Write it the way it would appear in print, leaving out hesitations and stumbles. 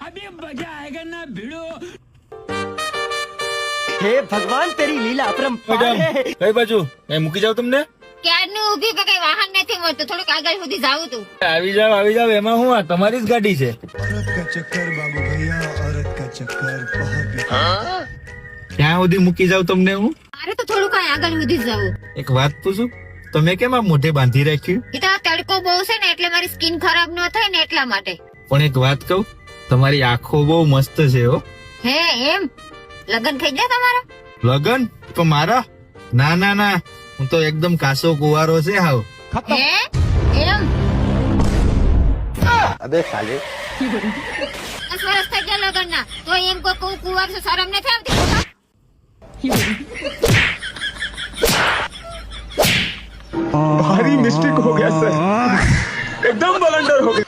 अभी मजा आएगा ना भिड़ो। हे भगवान तेरी લીલા अपरंपार है। કઈ બાજુ કઈ મૂકી જાવ તમને? ક્યારનું ઊભી પણ કઈ વાહન નથી મળતું, થોડુંક આગળ સુધી જાવું તું. આવી જાવ એમાં હું આ તમારી જ ગાડી છે. औरत का चक्कर बाबू भैया, औरत का चक्कर बहुत ક્યાં સુધી મૂકી જાવ તમને હું? મારે તો થોડુંક આગળ સુધી જાવું. એક વાત પૂછું, તમે કેમ આ મોઢે બાંધી રાખ્યું? એ તો આ તડકો બહુ છે ને એટલે મારી સ્કિન ખરાબ ન થાય ને એટલા માટે. પણ એક વાત કહું, તમારી આંખો બહુ મસ્ત છે હો. હે એમ? લગ્ન થઈ ગયા તમારા? લગન તો મારા? ના ના ના, હું તો એકદમ કાસો કુવારો છે હાવ. હે એમ? अबे साले 10 વર્ષ થઈ ગયા લગ્ન ના, તો એમ કોઈ કુંવર છે, શરમ નથી આવતી? भारी मिस्टेक हो गया सर, एकदम बलंडर हो गया।